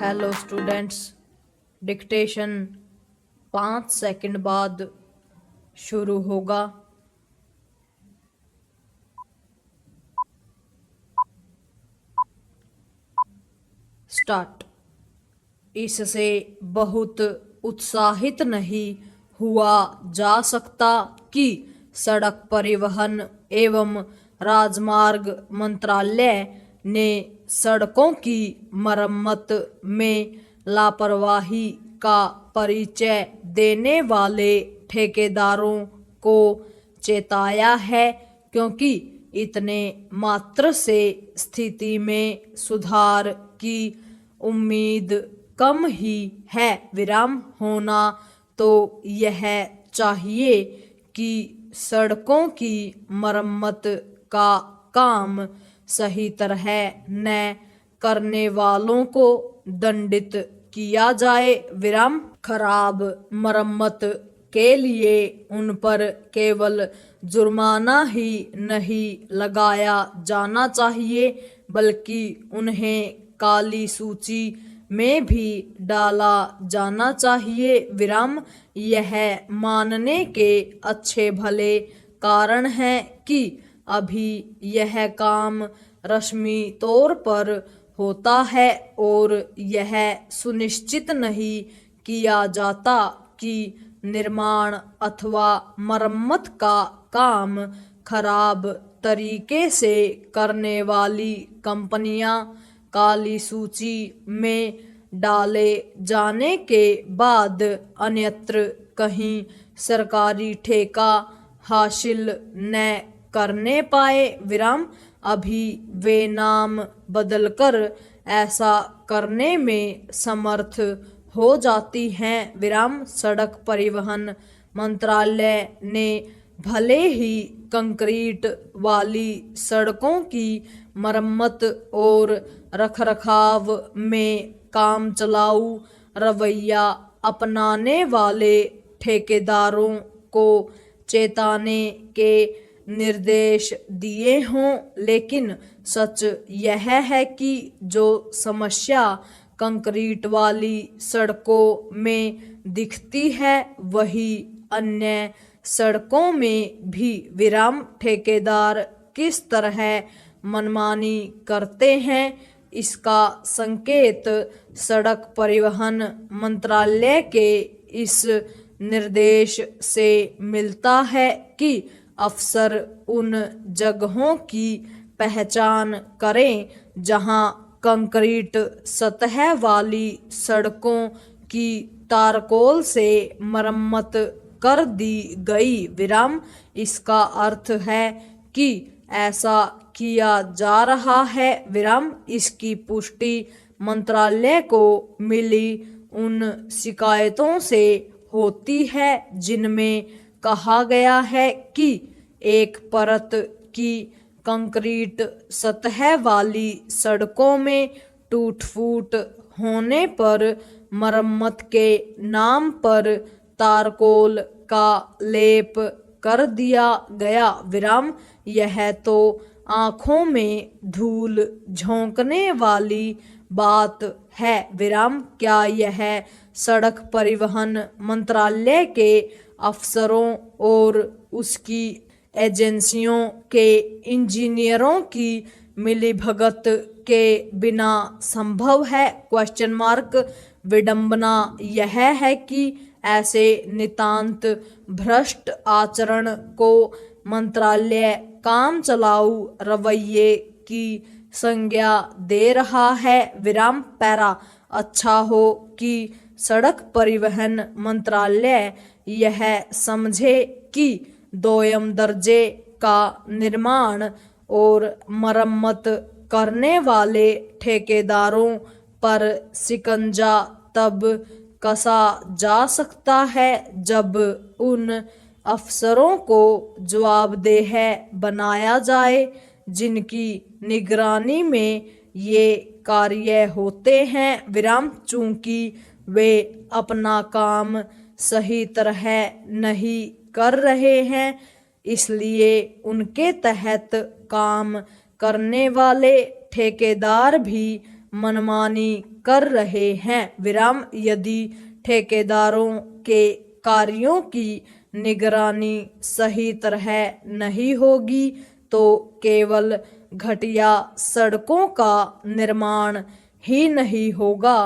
Hello students, dictation 5 second बाद शुरू होगा। स्टार्ट। इससे बहुत उत्साहित नहीं हुआ जा सकता कि सड़क परिवहन एवं राजमार्ग मंत्रालय ने सड़कों की मरम्मत में लापरवाही का परिचय देने वाले ठेकेदारों को चेताया है, क्योंकि इतने मात्र से स्थिति में सुधार की उम्मीद कम ही है। विराम होना तो यह चाहिए कि सड़कों की मरम्मत का काम सही तरह न करने वालों को दंडित किया जाए। विराम खराब मरम्मत के लिए उन पर केवल जुर्माना ही नहीं लगाया जाना चाहिए, बल्कि उन्हें काली सूची में भी डाला जाना चाहिए। विराम यह मानने के अच्छे भले कारण है कि अभी यह काम रस्मी तौर पर होता है और यह सुनिश्चित नहीं किया जाता कि निर्माण अथवा मरम्मत का काम खराब तरीके से करने वाली कंपनियां काली सूची में डाले जाने के बाद अन्यत्र कहीं सरकारी ठेका हासिल न करने पाए। विराम अभी वे नाम बदलकर ऐसा करने में समर्थ हो जाती हैं। विराम सड़क परिवहन मंत्रालय ने भले ही कंक्रीट वाली सड़कों की मरम्मत और रखरखाव में काम चलाऊ रवैया अपनाने वाले ठेकेदारों को चेताने के निर्देश दिए हों, लेकिन सच यह है कि जो समस्या कंक्रीट वाली सड़कों में दिखती है वही अन्य सड़कों में भी। विराम ठेकेदार किस तरह मनमानी करते हैं, इसका संकेत सड़क परिवहन मंत्रालय के इस निर्देश से मिलता है कि अफसर उन जगहों की पहचान करें जहां कंक्रीट सतह वाली सड़कों की तारकोल से मरम्मत कर दी गई। विराम इसका अर्थ है कि ऐसा किया जा रहा है। विराम इसकी पुष्टि मंत्रालय को मिली उन शिकायतों से होती है जिनमें कहा गया है कि एक परत की कंक्रीट सतह वाली सड़कों में टूट फूट होने पर मरम्मत के नाम पर तारकोल का लेप कर दिया गया। विराम यह तो आंखों में धूल झोंकने वाली बात है। विराम क्या यह सड़क परिवहन मंत्रालय के अफसरों और उसकी एजेंसियों के इंजीनियरों की मिलीभगत के बिना संभव है? Question mark. विडंबना यह है कि ऐसे नितांत भ्रष्ट आचरण को मंत्रालय काम चलाऊ रवैये की संज्ञा दे रहा है। विराम पैरा। अच्छा हो कि सड़क परिवहन मंत्रालय यह समझे कि दोयम दर्जे का निर्माण और मरम्मत करने वाले ठेकेदारों पर शिकंजा तब कसा जा सकता है जब उन अफसरों को जवाबदेह बनाया जाए जिनकी निगरानी में ये कार्य होते हैं। विराम चूंकि वे अपना काम सही तरह नहीं कर रहे हैं, इसलिए उनके तहत काम करने वाले ठेकेदार भी मनमानी कर रहे हैं। विराम यदि ठेकेदारों के कार्यों की निगरानी सही तरह नहीं होगी तो केवल घटिया सड़कों का निर्माण ही नहीं होगा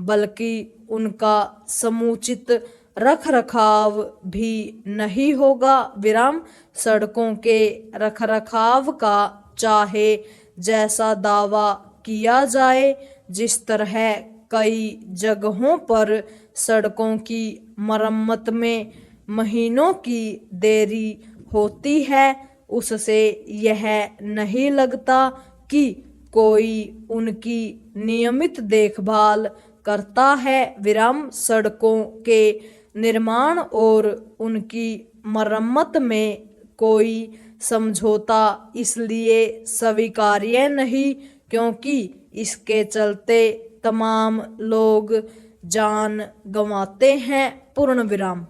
बल्कि उनका समुचित रखरखाव भी नहीं होगा। विराम सड़कों के रखरखाव का चाहे जैसा दावा किया जाए, जिस तरह कई जगहों पर सड़कों की मरम्मत में महीनों की देरी होती है, उससे यह नहीं लगता कि कोई उनकी नियमित देखभाल करता है। विराम सड़कों के निर्माण और उनकी मरम्मत में कोई समझौता इसलिए स्वीकार्य नहीं क्योंकि इसके चलते तमाम लोग जान गंवाते हैं। पूर्ण विराम।